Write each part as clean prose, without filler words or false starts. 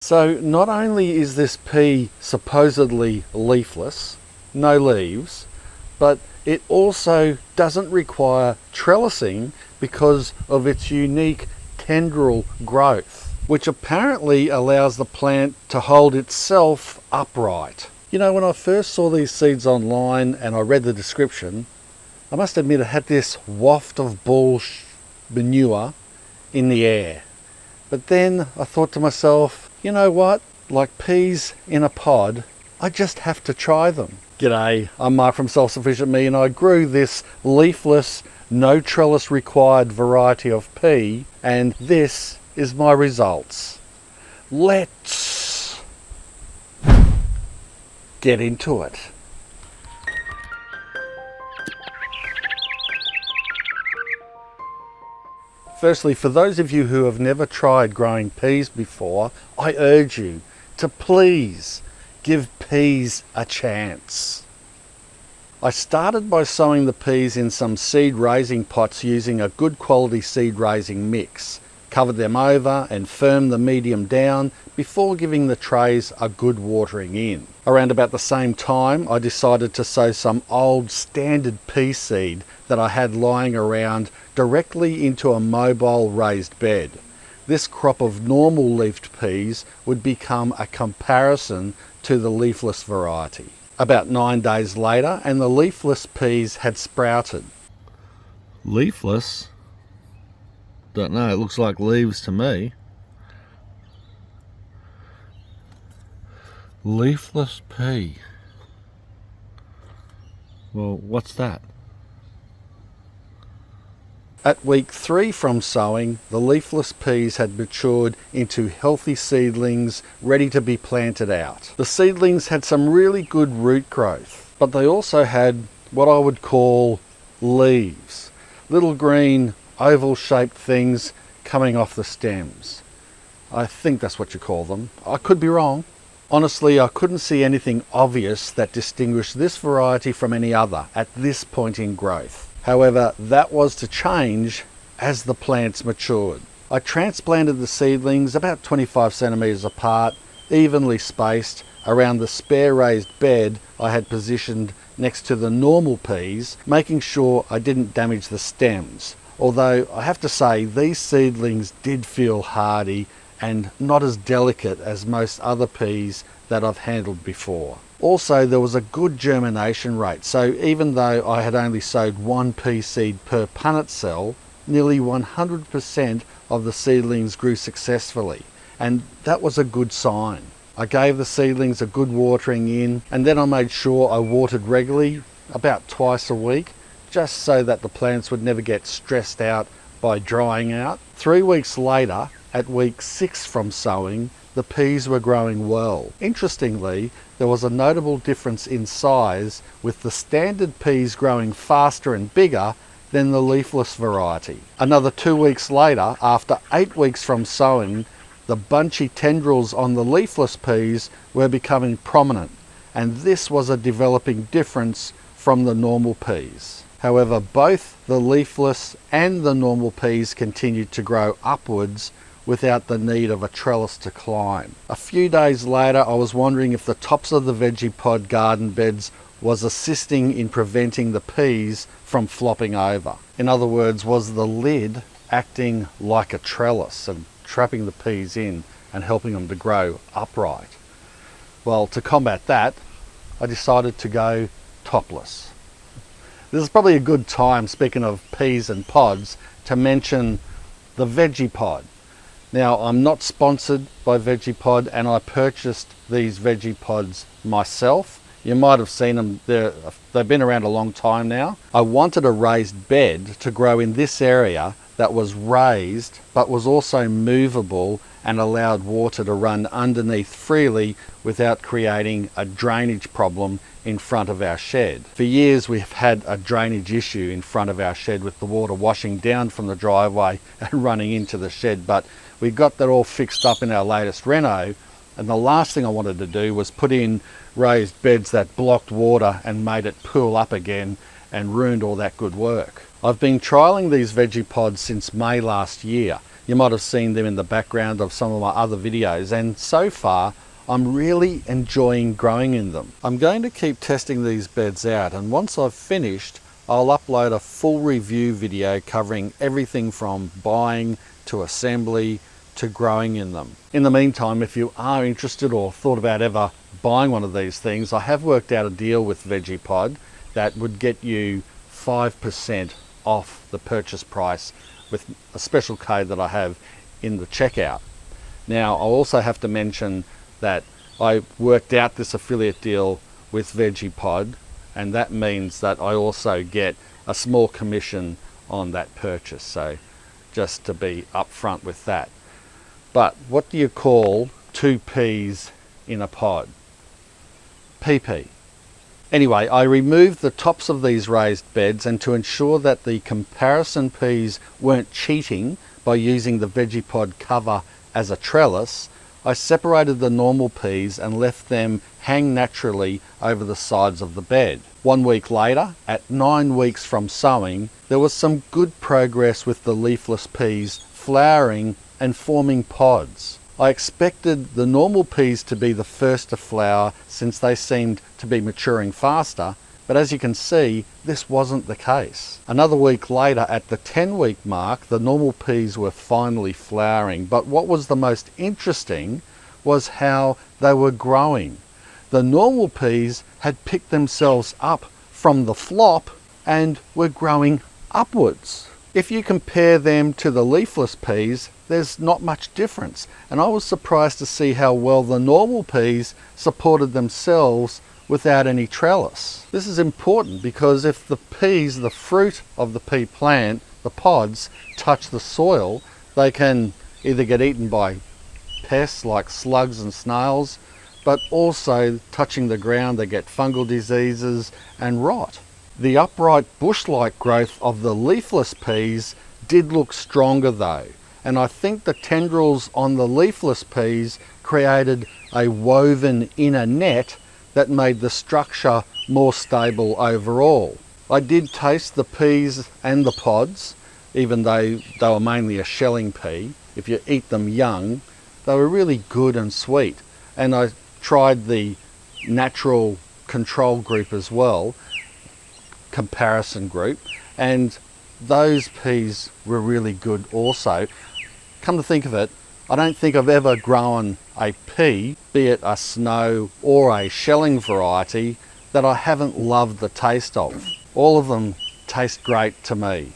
So not only is this pea supposedly leafless, no leaves, but it also doesn't require trellising because of its unique tendril growth, which apparently allows the plant to hold itself upright. You know, when I first saw these seeds online and I read the description, I must admit I had this waft of bull manure in the air. But then I thought to myself, you know what? Like peas in a pod, I just have to try them. G'day, I'm Mark from Self Sufficient Me, and I grew this leafless, no trellis required variety of pea, and this is my results. Let's get into it. Firstly, for those of you who have never tried growing peas before, I urge you to please give peas a chance. I started by sowing the peas in some seed raising pots using a good quality seed raising mix. Covered them over and firmed the medium down before giving the trays a good watering in. Around about the same time, I decided to sow some old standard pea seed that I had lying around directly into a mobile raised bed. This crop of normal leafed peas would become a comparison to the leafless variety. About 9 days later, and the leafless peas had sprouted. Leafless? Don't know, it looks like leaves to me. Leafless pea. Well, what's that? At week 3 from sowing, the leafless peas had matured into healthy seedlings ready to be planted out. The seedlings had some really good root growth, but they also had what I would call leaves. Little green oval shaped things coming off the stems. I think that's what you call them. I could be wrong. Honestly, I couldn't see anything obvious that distinguished this variety from any other at this point in growth. However, that was to change as the plants matured. I transplanted the seedlings about 25 centimeters apart, evenly spaced, around the spare raised bed I had positioned next to the normal peas, making sure I didn't damage the stems. Although I have to say these seedlings did feel hardy and not as delicate as most other peas that I've handled before. Also, there was a good germination rate, so even though I had only sowed one pea seed per punnet cell, nearly 100% of the seedlings grew successfully, and that was a good sign. I gave the seedlings a good watering in, and then I made sure I watered regularly, about twice a week, just so that the plants would never get stressed out by drying out. 3 weeks later, at week 6 from sowing, the peas were growing well. Interestingly, there was a notable difference in size, with the standard peas growing faster and bigger than the leafless variety. Another 2 weeks later, after 8 weeks from sowing, the bunchy tendrils on the leafless peas were becoming prominent, and this was a developing difference from the normal peas. However, both the leafless and the normal peas continued to grow upwards without the need of a trellis to climb. A few days later, I was wondering if the tops of the veggie pod garden beds was assisting in preventing the peas from flopping over. In other words, was the lid acting like a trellis and trapping the peas in and helping them to grow upright? Well, to combat that, I decided to go topless. This is probably a good time, speaking of peas and pods, to mention the veggie pod. Now, I'm not sponsored by VeggiePod, and I purchased these veggie pods myself. You might have seen them, they've been around a long time now. I wanted a raised bed to grow in this area that was raised but was also movable and allowed water to run underneath freely without creating a drainage problem in front of our shed. For years we've had a drainage issue in front of our shed with the water washing down from the driveway and running into the shed, but we got that all fixed up in our latest reno, and the last thing I wanted to do was put in raised beds that blocked water and made it pool up again and ruined all that good work. I've been trialling these veggie pods since May last year. You might have seen them in the background of some of my other videos, and so far I'm really enjoying growing in them. I'm going to keep testing these beds out, and once I've finished, I'll upload a full review video covering everything from buying to assembly to growing in them. In the meantime, if you are interested or thought about ever buying one of these things, I have worked out a deal with VeggiePod that would get you 5% off the purchase price with a special code that I have in the checkout. Now, I also have to mention that I worked out this affiliate deal with VeggiePod, and that means that I also get a small commission on that purchase. So just to be upfront with that. But what do you call 2 peas in a pod? PP. Anyway, I removed the tops of these raised beds, and to ensure that the comparison peas weren't cheating by using the VeggiePod cover as a trellis, I separated the normal peas and left them hang naturally over the sides of the bed. 1 week later, at 9 weeks from sowing, there was some good progress with the leafless peas flowering and forming pods. I expected the normal peas to be the first to flower since they seemed to be maturing faster, but as you can see, this wasn't the case. Another week later, at the 10-week mark, the normal peas were finally flowering, but what was the most interesting was how they were growing. The normal peas had picked themselves up from the flop and were growing upwards. If you compare them to the leafless peas, there's not much difference, and I was surprised to see how well the normal peas supported themselves without any trellis. This is important because if the peas, the fruit of the pea plant, the pods, touch the soil, they can either get eaten by pests like slugs and snails, but also touching the ground they get fungal diseases and rot. The upright bush-like growth of the leafless peas did look stronger though, and I think the tendrils on the leafless peas created a woven inner net that made the structure more stable overall. I did taste the peas and the pods, even though they were mainly a shelling pea. If you eat them young, they were really good and sweet. And I tried the natural control group as well, comparison group, and those peas were really good also. Come to think of it, I don't think I've ever grown a pea, be it a snow or a shelling variety, that I haven't loved the taste of. All of them taste great to me.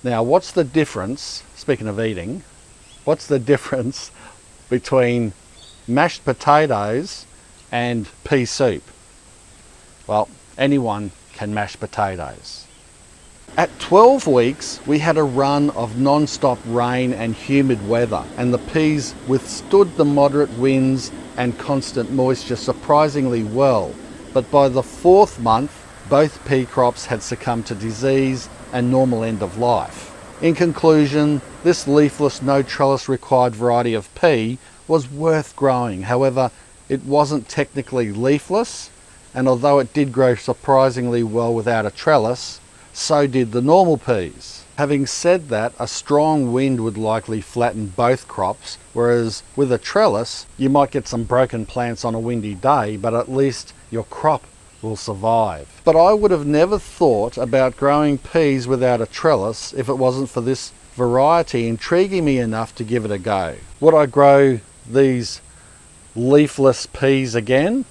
Now, what's the difference, speaking of eating, what's the difference between mashed potatoes and pea soup? Well, anyone can mash potatoes. At 12 weeks, we had a run of non-stop rain and humid weather, and the peas withstood the moderate winds and constant moisture surprisingly well. But by the 4th month, both pea crops had succumbed to disease and normal end of life. In conclusion, this leafless, no trellis required variety of pea was worth growing. However, it wasn't technically leafless, and although it did grow surprisingly well without a trellis, so did the normal peas. Having said that, a strong wind would likely flatten both crops, whereas with a trellis, you might get some broken plants on a windy day, but at least your crop will survive. But I would have never thought about growing peas without a trellis if it wasn't for this variety intriguing me enough to give it a go. Would I grow these leafless peas again?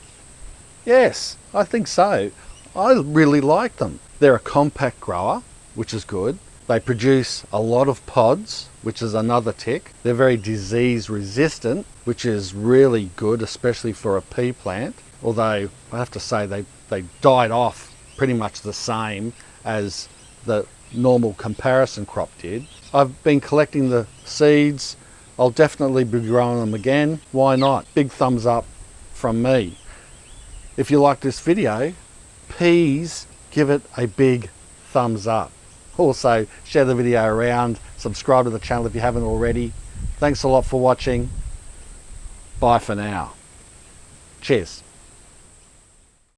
Yes, I think so. I really like them. They're a compact grower, which is good. They produce a lot of pods, which is another tick. They're very disease resistant, which is really good, especially for a pea plant. Although I have to say they died off pretty much the same as the normal comparison crop did. I've been collecting the seeds. I'll definitely be growing them again. Why not? Big thumbs up from me. If you like this video, please give it a big thumbs up. Also, share the video around, subscribe to the channel if you haven't already. Thanks a lot for watching. Bye for now. Cheers.